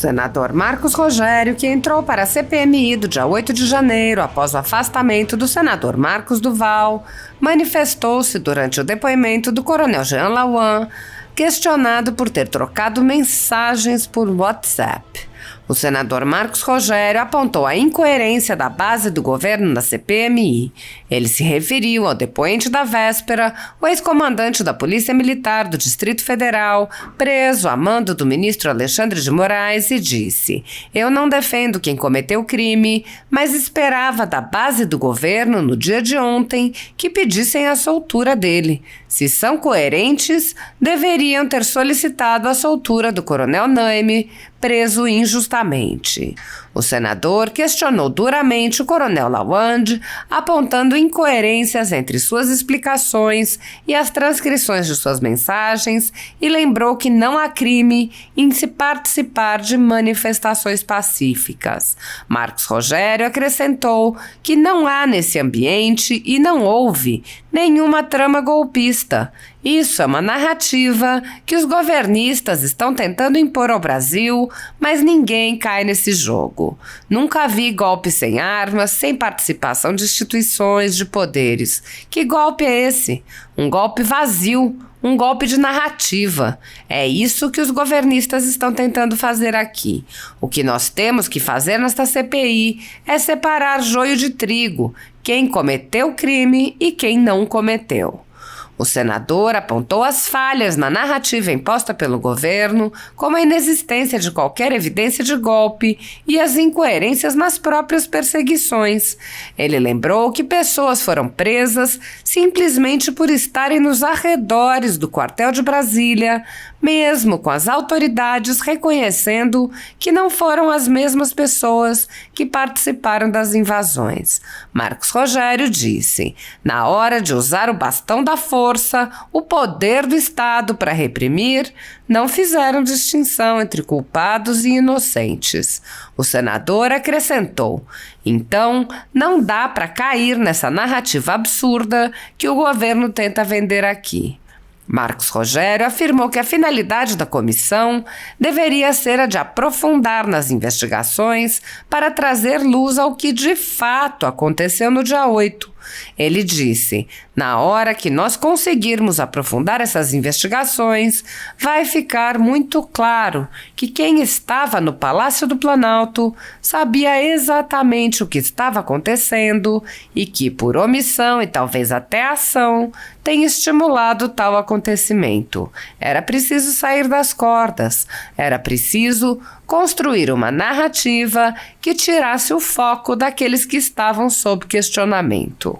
senador Marcos Rogério, que entrou para a CPMI do dia 8 de janeiro após o afastamento do senador Marcos Duval, manifestou-se durante o depoimento do coronel Jean Lauan, questionado por ter trocado mensagens por WhatsApp. O senador Marcos Rogério apontou a incoerência da base do governo na CPMI. Ele se referiu ao depoente da véspera, o ex-comandante da Polícia Militar do Distrito Federal, preso a mando do ministro Alexandre de Moraes, e disse: "Eu não defendo quem cometeu o crime, mas esperava da base do governo, no dia de ontem, que pedissem a soltura dele. Se são coerentes, deveriam ter solicitado a soltura do coronel Naime, preso injustamente." O senador questionou duramente o coronel Lawande, apontando incoerências entre suas explicações e as transcrições de suas mensagens, e lembrou que não há crime em se participar de manifestações pacíficas. Marcos Rogério acrescentou que não há nesse ambiente e não houve nenhuma trama golpista. Isso é uma narrativa que os governistas estão tentando impor ao Brasil, mas ninguém cai nesse jogo. Nunca vi golpe sem armas, sem participação de instituições, de poderes. Que golpe é esse? Um golpe vazio, um golpe de narrativa. É isso que os governistas estão tentando fazer aqui. O que nós temos que fazer nesta CPI é separar joio de trigo, quem cometeu o crime e quem não cometeu. O senador apontou as falhas na narrativa imposta pelo governo, como a inexistência de qualquer evidência de golpe e as incoerências nas próprias perseguições. Ele lembrou que pessoas foram presas simplesmente por estarem nos arredores do quartel de Brasília, mesmo com as autoridades reconhecendo que não foram as mesmas pessoas que participaram das invasões. Marcos Rogério disse: "Na hora de usar o bastão da força, o poder do Estado para reprimir, não fizeram distinção entre culpados e inocentes." O senador acrescentou: "Então, não dá para cair nessa narrativa absurda que o governo tenta vender aqui." Marcos Rogério afirmou que a finalidade da comissão deveria ser a de aprofundar nas investigações para trazer luz ao que de fato aconteceu no dia 8. Ele disse: "Na hora que nós conseguirmos aprofundar essas investigações, vai ficar muito claro que quem estava no Palácio do Planalto sabia exatamente o que estava acontecendo e que, por omissão e talvez até ação, tem estimulado tal acontecimento. Era preciso sair das cordas, era preciso construir uma narrativa que tirasse o foco daqueles que estavam sob questionamento."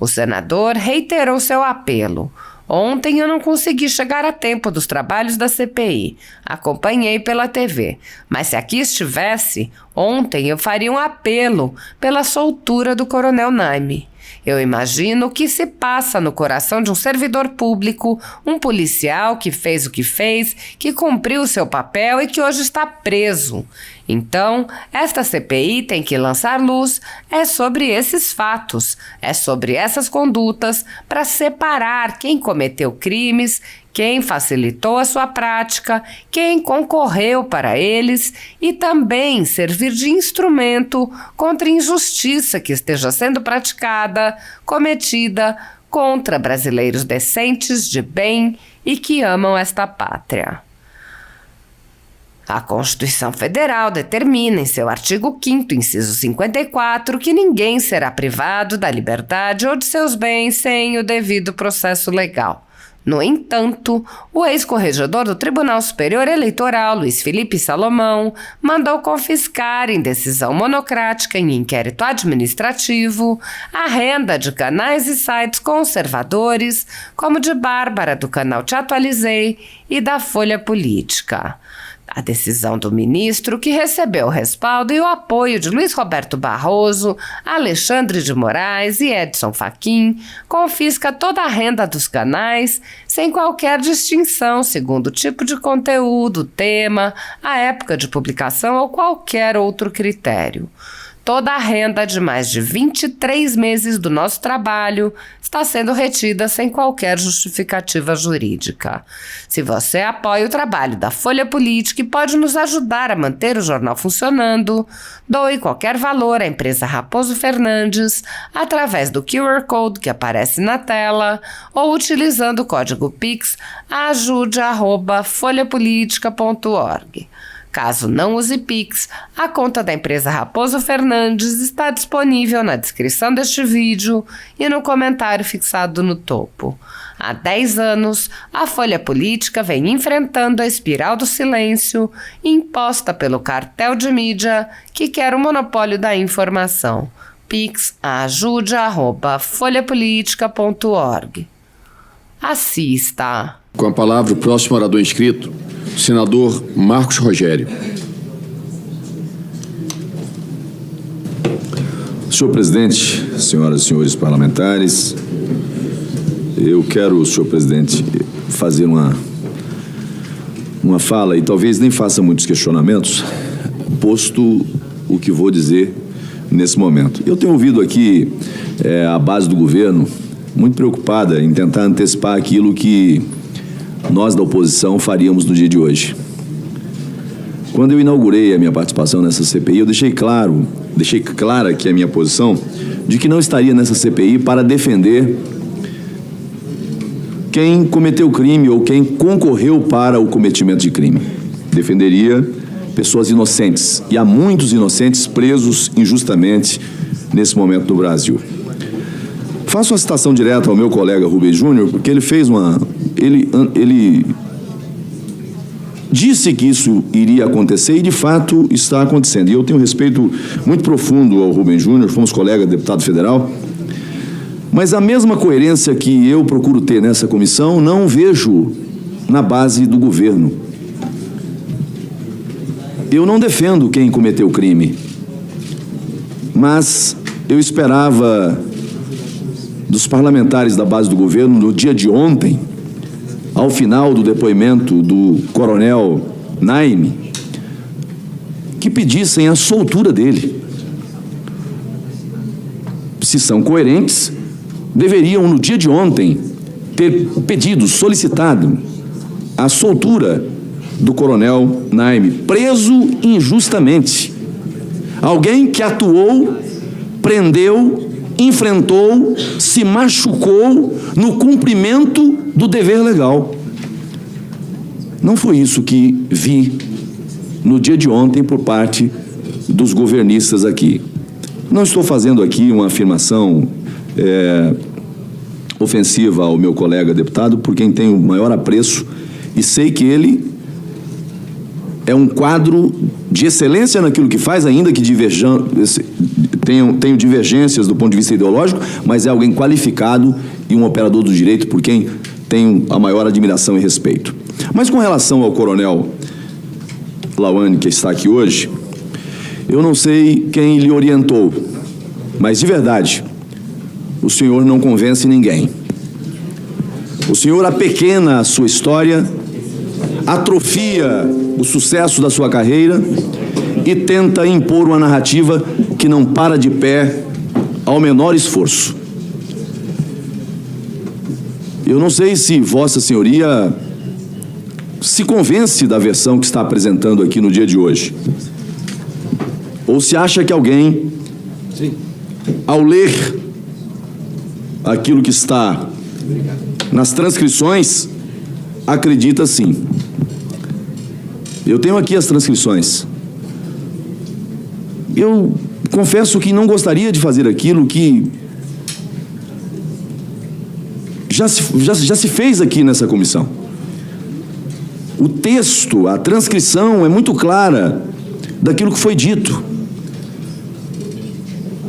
O senador reiterou seu apelo: "Ontem eu não consegui chegar a tempo dos trabalhos da CPI. Acompanhei pela TV. Mas se aqui estivesse, ontem eu faria um apelo pela soltura do coronel Naime. Eu imagino o que se passa no coração de um servidor público, um policial que fez o que fez, que cumpriu o seu papel e que hoje está preso. Então, esta CPI tem que lançar luz sobre esses fatos, sobre essas condutas, para separar quem cometeu crimes, quem facilitou a sua prática, quem concorreu para eles, e também servir de instrumento contra a injustiça que esteja sendo praticada, cometida contra brasileiros decentes, de bem e que amam esta pátria." A Constituição Federal determina em seu artigo 5º, inciso 54, que ninguém será privado da liberdade ou de seus bens sem o devido processo legal. No entanto, o ex-corregedor do Tribunal Superior Eleitoral, Luiz Felipe Salomão, mandou confiscar, em decisão monocrática em inquérito administrativo, a renda de canais e sites conservadores, como de Bárbara, do canal Te Atualizei, e da Folha Política. A decisão do ministro, que recebeu o respaldo e o apoio de Luiz Roberto Barroso, Alexandre de Moraes e Edson Fachin, confisca toda a renda dos canais, sem qualquer distinção segundo o tipo de conteúdo, tema, a época de publicação ou qualquer outro critério. toda a renda de mais de 23 meses do nosso trabalho está sendo retida sem qualquer justificativa jurídica. Se você apoia o trabalho da Folha Política e pode nos ajudar a manter o jornal funcionando, doe qualquer valor à empresa Raposo Fernandes através do QR Code que aparece na tela ou utilizando o código Pix ajude@folhapolitica.org. Caso não use Pix, a conta da empresa Raposo Fernandes está disponível na descrição deste vídeo e no comentário fixado no topo. Há 10 anos, a Folha Política vem enfrentando a espiral do silêncio imposta pelo cartel de mídia que quer o monopólio da informação. Pix ajude@folhapolitica.org. Assista. Com a palavra, o próximo orador inscrito, senador Marcos Rogério. Senhor presidente, senhoras e senhores parlamentares, eu quero, senhor presidente, fazer uma fala e talvez nem faça muitos questionamentos, posto o que vou dizer nesse momento. Eu tenho ouvido aqui a base do governo muito preocupada em tentar antecipar aquilo que nós da oposição faríamos no dia de hoje. Quando eu inaugurei a minha participação nessa CPI, eu deixei clara aqui a minha posição de que não estaria nessa CPI para defender quem cometeu crime ou quem concorreu para o cometimento de crime. Defenderia pessoas inocentes, e há muitos inocentes presos injustamente nesse momento no Brasil. Faço uma citação direta ao meu colega Rubem Júnior, porque ele fez ele disse que isso iria acontecer e, de fato, está acontecendo. E eu tenho um respeito muito profundo ao Rubem Júnior, fomos colegas, deputado federal, mas a mesma coerência que eu procuro ter nessa comissão não vejo na base do governo. Eu não defendo quem cometeu crime, mas eu esperava dos parlamentares da base do governo, no dia de ontem, ao final do depoimento do coronel Naime, que pedissem a soltura dele. Se são coerentes, deveriam, no dia de ontem, ter pedido, solicitado a soltura do coronel Naime, preso injustamente. Alguém que atuou, prendeu, enfrentou, se machucou no cumprimento do dever legal. Não foi isso que vi no dia de ontem por parte dos governistas aqui. Não estou fazendo aqui uma afirmação ofensiva ao meu colega deputado, por quem tenho o maior apreço, e sei que ele é um quadro de excelência naquilo que faz, ainda que tenho divergências do ponto de vista ideológico, mas é alguém qualificado e um operador do direito por quem tenho a maior admiração e respeito. Mas com relação ao coronel Lawani, que está aqui hoje, eu não sei quem lhe orientou, mas de verdade, o senhor não convence ninguém. O senhor apequena a sua história, atrofia o sucesso da sua carreira e tenta impor uma narrativa que não para de pé ao menor esforço. Eu não sei se Vossa Senhoria se convence da versão que está apresentando aqui no dia de hoje, ou se acha que alguém, ao ler aquilo que está nas transcrições, acredita sim. Eu tenho aqui as transcrições. Eu confesso que não gostaria de fazer aquilo que já se fez aqui nessa comissão. O texto, a transcrição é muito clara daquilo que foi dito.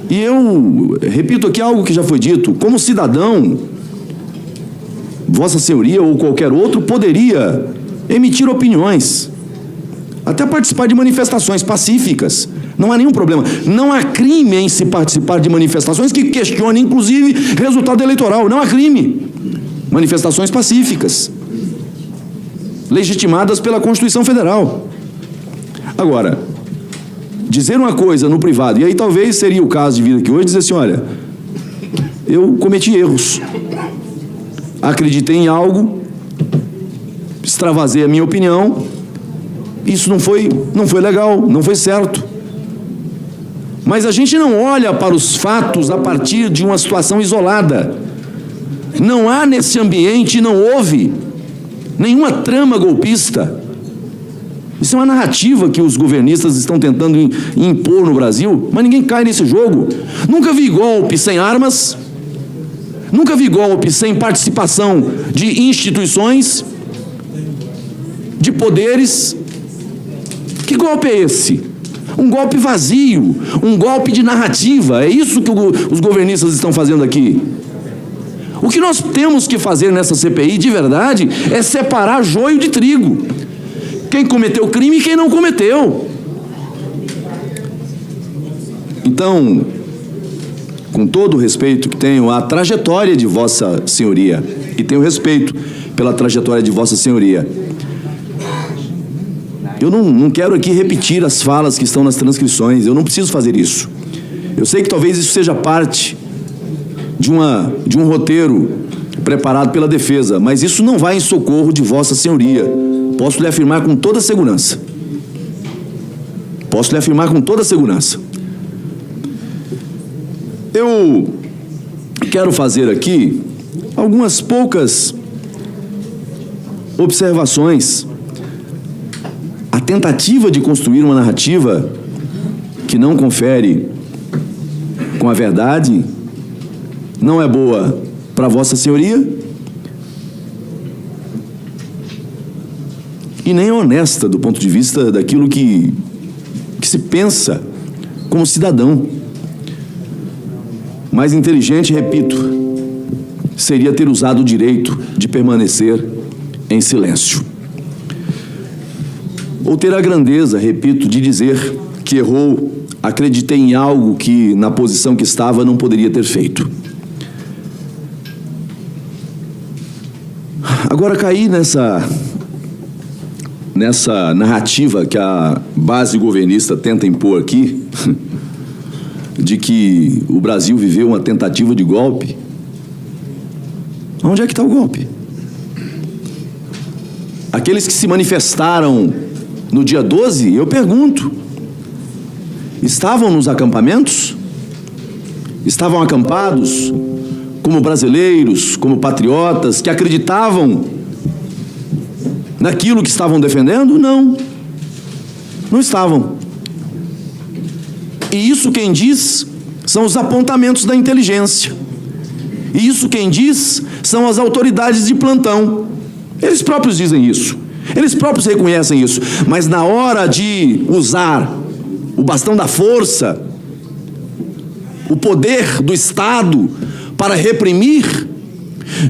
E eu repito aqui algo que já foi dito. Como cidadão, Vossa Senhoria ou qualquer outro poderia emitir opiniões, até participar de manifestações pacíficas. Não há nenhum problema. Não há crime em se participar de manifestações que questionem, inclusive, resultado eleitoral. Não há crime. Manifestações pacíficas, legitimadas pela Constituição Federal. Agora, dizer uma coisa no privado, e aí talvez seria o caso de vir aqui hoje e dizer assim, olha, eu cometi erros, acreditei em algo, extravasei a minha opinião, isso não foi legal, não foi certo. Mas a gente não olha para os fatos a partir de uma situação isolada. Não há nesse ambiente, não houve nenhuma trama golpista. Isso é uma narrativa que os governistas estão tentando impor no Brasil, mas ninguém cai nesse jogo. Nunca vi golpe sem armas, nunca vi golpe sem participação de instituições, de poderes. Que golpe é esse? Um golpe vazio, um golpe de narrativa. É isso que os governistas estão fazendo aqui. O que nós temos que fazer nessa CPI, de verdade, é separar joio de trigo. Quem cometeu crime e quem não cometeu. Então, com todo o respeito que tenho à trajetória de Vossa Senhoria, e tenho respeito pela trajetória de Vossa Senhoria, eu não quero aqui repetir as falas que estão nas transcrições, eu não preciso fazer isso. Eu sei que talvez isso seja parte de um roteiro preparado pela defesa, mas isso não vai em socorro de Vossa Senhoria. Posso lhe afirmar com toda segurança. Posso lhe afirmar com toda segurança. Eu quero fazer aqui algumas poucas observações. A tentativa de construir uma narrativa que não confere com a verdade não é boa para Vossa Senhoria e nem é honesta do ponto de vista daquilo que se pensa como cidadão. Mais inteligente, repito, seria ter usado o direito de permanecer em silêncio. Ou ter a grandeza, repito, de dizer que errou, acreditei em algo que, na posição que estava, não poderia ter feito. Agora, caí nessa narrativa que a base governista tenta impor aqui, de que o Brasil viveu uma tentativa de golpe. Onde é que está o golpe? Aqueles que se manifestaram no dia 12, eu pergunto, estavam nos acampamentos? Estavam acampados como brasileiros, como patriotas, que acreditavam naquilo que estavam defendendo? Não. Não estavam. E isso quem diz são os apontamentos da inteligência. E isso quem diz são as autoridades de plantão. Eles próprios dizem isso. Eles próprios reconhecem isso. Mas na hora de usar o bastão da força, o poder do Estado para reprimir,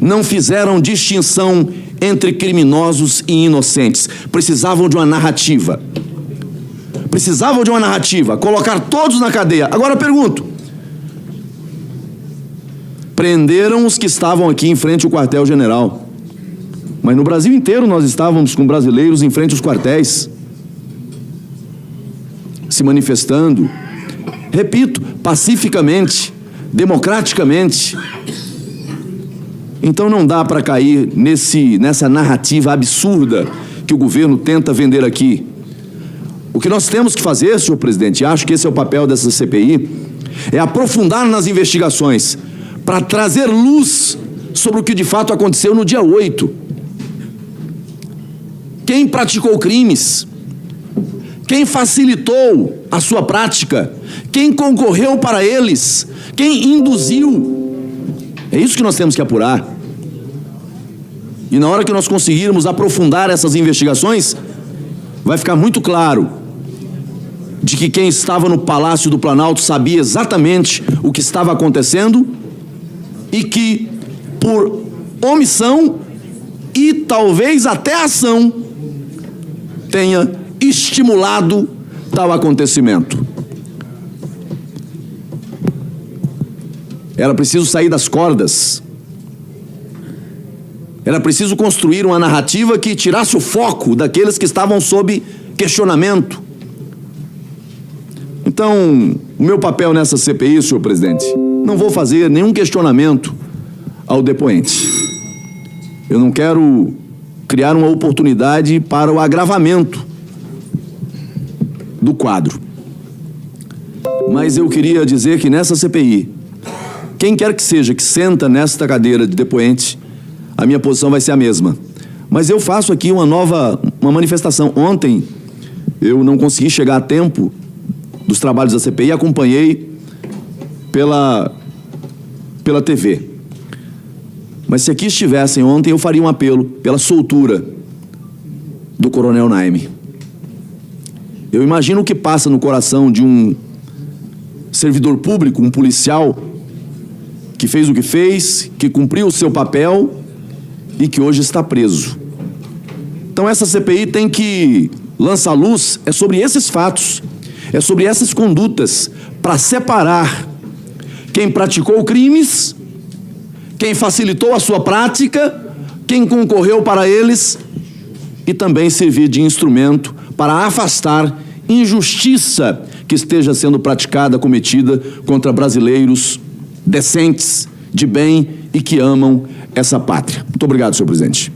não fizeram distinção entre criminosos e inocentes. Precisavam de uma narrativa. Precisavam de uma narrativa. Colocar todos na cadeia. Agora eu pergunto. Prenderam os que estavam aqui em frente ao quartel-general. Mas no Brasil inteiro nós estávamos com brasileiros em frente aos quartéis, se manifestando, repito, pacificamente, democraticamente. Então não dá para cair nessa narrativa absurda que o governo tenta vender aqui. O que nós temos que fazer, senhor presidente, e acho que esse é o papel dessa CPI, é aprofundar nas investigações para trazer luz sobre o que de fato aconteceu no dia 8. Quem praticou crimes, quem facilitou a sua prática, quem concorreu para eles, quem induziu. É isso que nós temos que apurar. E na hora que nós conseguirmos aprofundar essas investigações, vai ficar muito claro de que quem estava no Palácio do Planalto sabia exatamente o que estava acontecendo e que, por omissão e talvez até ação, tenha estimulado tal acontecimento. Era preciso sair das cordas. Era preciso construir uma narrativa que tirasse o foco daqueles que estavam sob questionamento. Então, o meu papel nessa CPI, senhor presidente, não vou fazer nenhum questionamento ao depoente. Eu não quero criar uma oportunidade para o agravamento do quadro. Mas eu queria dizer que nessa CPI, quem quer que seja que senta nesta cadeira de depoente, a minha posição vai ser a mesma. Mas eu faço aqui uma manifestação. Ontem eu não consegui chegar a tempo dos trabalhos da CPI, acompanhei pela TV. Mas se aqui estivessem ontem, eu faria um apelo pela soltura do Coronel Naime. Eu imagino o que passa no coração de um servidor público, um policial, que fez o que fez, que cumpriu o seu papel e que hoje está preso. Então essa CPI tem que lançar luz sobre esses fatos, sobre essas condutas, para separar quem praticou crimes, quem facilitou a sua prática, quem concorreu para eles, e também servir de instrumento para afastar injustiça que esteja sendo praticada, cometida contra brasileiros decentes, de bem e que amam essa pátria. Muito obrigado, senhor presidente.